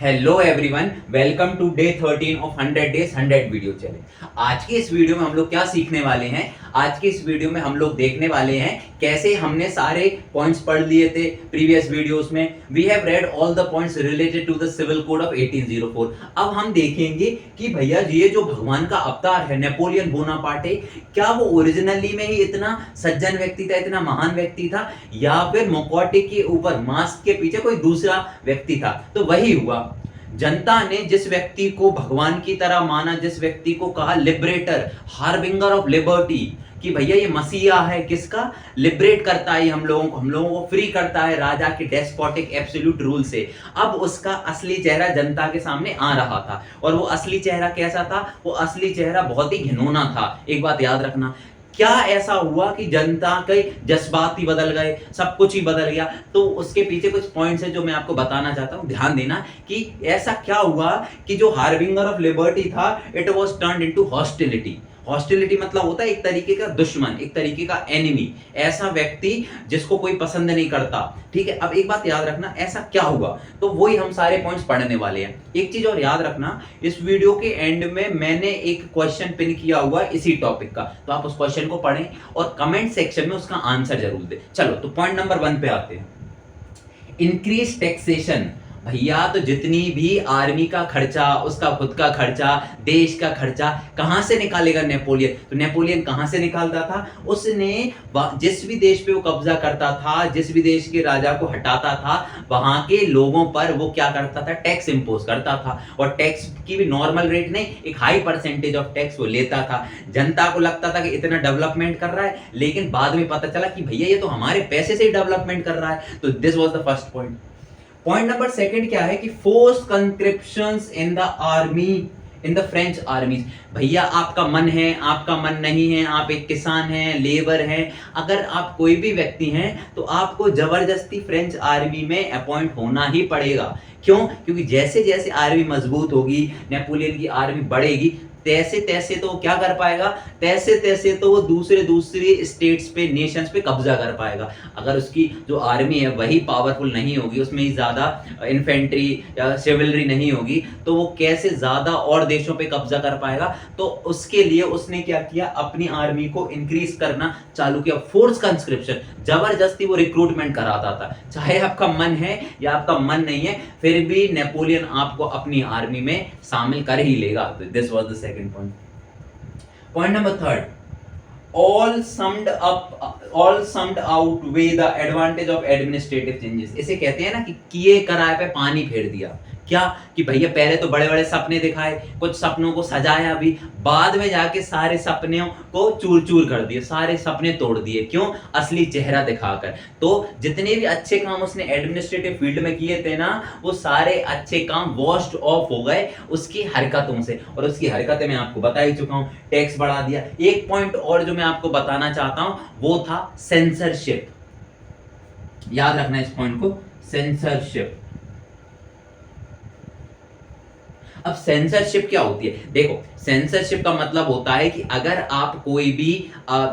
Hello everyone, welcome to day 13 of 100 days 100 video challenge. आज के इस वीडियो में हम लोग क्या सीखने वाले हैं? आज के इस वीडियो में हम लोग देखने वाले हैं कैसे हमने सारे पॉइंट्स पढ़ लिए थे प्रीवियस वीडियोस में। We have read all the points related to the civil code of 1804। अब हम देखेंगे कि भैया ये जो भगवान का अवतार है नेपोलियन बोनापार्टे, क्या वो ओरिजिनली में ही इतना सज्जन व्यक्ति था, इतना महान व्यक्ति था, या फिर मुखौटे के ऊपर मास्क के पीछे कोई दूसरा व्यक्ति था? तो वही हुआ, जनता ने जिस व्यक्ति को भगवान की तरह माना, जिस व्यक्ति को कहा लिबरेटर, हार्बिंगर ऑफ लिबर्टी, कि भैया ये मसीहा है, किसका? लिबरेट करता है हम लोगों को फ्री करता है राजा के डेस्पोटिक एब्सोल्यूट रूल से। अब उसका असली चेहरा जनता के सामने आ रहा था, और वो असली चेहरा कैसा था? वो असली चेहरा बहुत ही घिनौना था। एक बात याद रखना, क्या ऐसा हुआ कि जनता के जज्बात ही बदल गए, सब कुछ ही बदल गया? तो उसके पीछे कुछ पॉइंट्स हैं जो मैं आपको बताना चाहता हूं, ध्यान देना कि ऐसा क्या हुआ कि जो हार्बिंगर ऑफ लिबर्टी था, it was turned into hostility. Hostility मतलब होता है एक तरीके का दुश्मन, एक तरीके का एनिमी, ऐसा व्यक्ति जिसको कोई पसंद नहीं करता। ठीक है, अब एक बात याद रखना, ऐसा क्या हुआ? तो वही हम सारे पॉइंट्स पढ़ने वाले हैं। एक चीज और याद रखना, इस वीडियो के एंड में मैंने एक क्वेश्चन पिन किया हुआ इसी टॉपिक का, तो आप उस क्वेश्चन को पढ़ें और कमेंट सेक्शन में उसका आंसर जरूर दें। चलो, तो पॉइंट नंबर 1 पे आते हैं। Increase taxation. भैया, तो जितनी भी आर्मी का खर्चा, उसका खुद का खर्चा, देश का खर्चा कहां से निकालेगा नेपोलियन? तो नेपोलियन कहां से निकालता था? उसने जिस भी देश पे वो कब्जा करता था, जिस भी देश के राजा को हटाता था, वहां के लोगों पर वो क्या करता था? टैक्स इंपोज करता था। और टैक्स की भी नॉर्मल रेट नहीं, एक हाई परसेंटेज ऑफ टैक्स वो लेता था। जनता को लगता था कि इतना डेवलपमेंट कर रहा है, लेकिन बाद में पता चला कि भैया ये तो हमारे पैसे से ही डेवलपमेंट कर रहा है। तो this was the first point. Point number 2 क्या है कि force conscriptions in the army, in the French armies. भैया, आपका मन है, आपका मन नहीं है, आप एक किसान हैं, लेबर हैं, अगर आप कोई भी व्यक्ति हैं तो आपको जबरदस्ती फ्रेंच आर्मी में अपॉइंट होना ही पड़ेगा। क्यों? क्योंकि जैसे जैसे आर्मी मजबूत होगी, नेपोलियन की आर्मी बढ़ेगी, तैसे तैसे तो वो क्या कर पाएगा? तैसे तैसे तो वो दूसरे स्टेट्स पे, नेशंस पे कब्जा कर पाएगा। अगर उसकी जो आर्मी है वही पावरफुल नहीं होगी, उसमें ही ज्यादा इन्फेंट्री या सिविलरी नहीं होगी, तो वो कैसे ज्यादा और देशों पे कब्जा कर पाएगा? तो उसके लिए उसने क्या किया? अपनी आर्मी को इंक्रीज करना चालू किया। फोर्स कंस्क्रिप्शन, जबरदस्ती वो रिक्रूटमेंट कराता था। चाहे आपका मन है या आपका मन नहीं है, फिर भी नेपोलियन आपको अपनी आर्मी में शामिल कर ही लेगा। This was the second point. Point number 3, all summed outweigh the advantage of administrative changes। इसे कहते हैं ना कि किए कराए पे पानी फेर दिया। क्या? कि भैया पहले तो बड़े बड़े सपने दिखाए, कुछ सपनों को सजाया भी, बाद में जाके सारे सपनों को चूर चूर कर दिए, सारे सपने तोड़ दिए। क्यों? असली चेहरा दिखाकर। तो जितने भी अच्छे काम उसने एडमिनिस्ट्रेटिव फील्ड में किए थे ना, वो सारे अच्छे काम वॉश्ड ऑफ हो गए उसकी हरकतों से। और उसकी हरकतें मैं आपको बता ही चुका हूं, टैक्स बढ़ा दिया। एक पॉइंट और जो मैं आपको बताना चाहता हूं वो था सेंसरशिप। याद रखना इस पॉइंट को, सेंसरशिप। अब सेंसरशिप क्या होती है? देखो, सेंसरशिप का मतलब होता है कि अगर आप कोई भी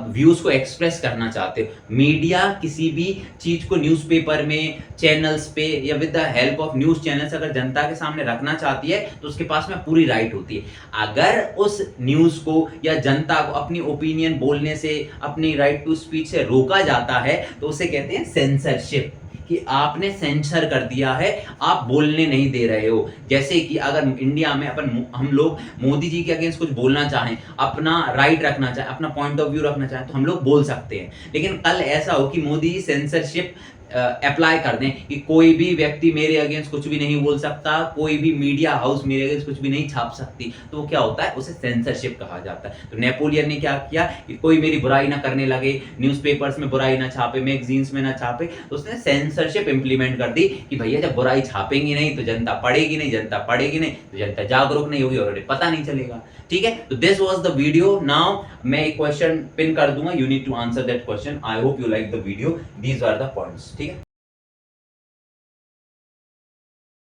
व्यूज को एक्सप्रेस करना चाहते हो, मीडिया किसी भी चीज को न्यूज़पेपर में, चैनल्स पे, या with the help of news channels अगर जनता के सामने रखना चाहती है तो उसके पास में पूरी राइट होती है। अगर उस न्यूज को या जनता को अपनी ओपिनियन बोलने से, अपनी राइट टू स्पीच से रोका जाता है तो उसे कहते हैं सेंसरशिप, कि आपने सेंसर कर दिया है, आप बोलने नहीं दे रहे हो। जैसे कि अगर इंडिया में हम लोग मोदी जी के अगेंस्ट कुछ बोलना चाहें, अपना राइट रखना चाहें, अपना पॉइंट ऑफ व्यू रखना चाहें, तो हम लोग बोल सकते हैं। लेकिन कल ऐसा हो कि मोदी जी सेंसरशिप अप्लाई कर दें कि कोई भी व्यक्ति मेरे अगेंस्ट कुछ भी नहीं बोल सकता, कोई भी मीडिया हाउस मेरे अगेंस्ट कुछ भी नहीं छाप सकती, तो वो क्या होता है? उसे सेंसरशिप कहा जाता है। तो नेपोलियन ने क्या किया कि कोई मेरी बुराई ना करने लगे, न्यूज़पेपर्स में बुराई ना छापे, मैगजीन्स में ना छापे, तो उसने सेंसरशिप इंप्लीमेंट कर दी कि भैया जब बुराई छापेंगी नहीं तो जनता पढ़ेगी नहीं, जनता पढ़ेगी नहीं तो जनता जागरूक नहीं होगी और पता नहीं चलेगा। ठीक है, तो this was the video. Now मैं एक क्वेश्चन पिन कर दूंगा, you need to answer that question. I hope you like the video, these are the points. ठीक है।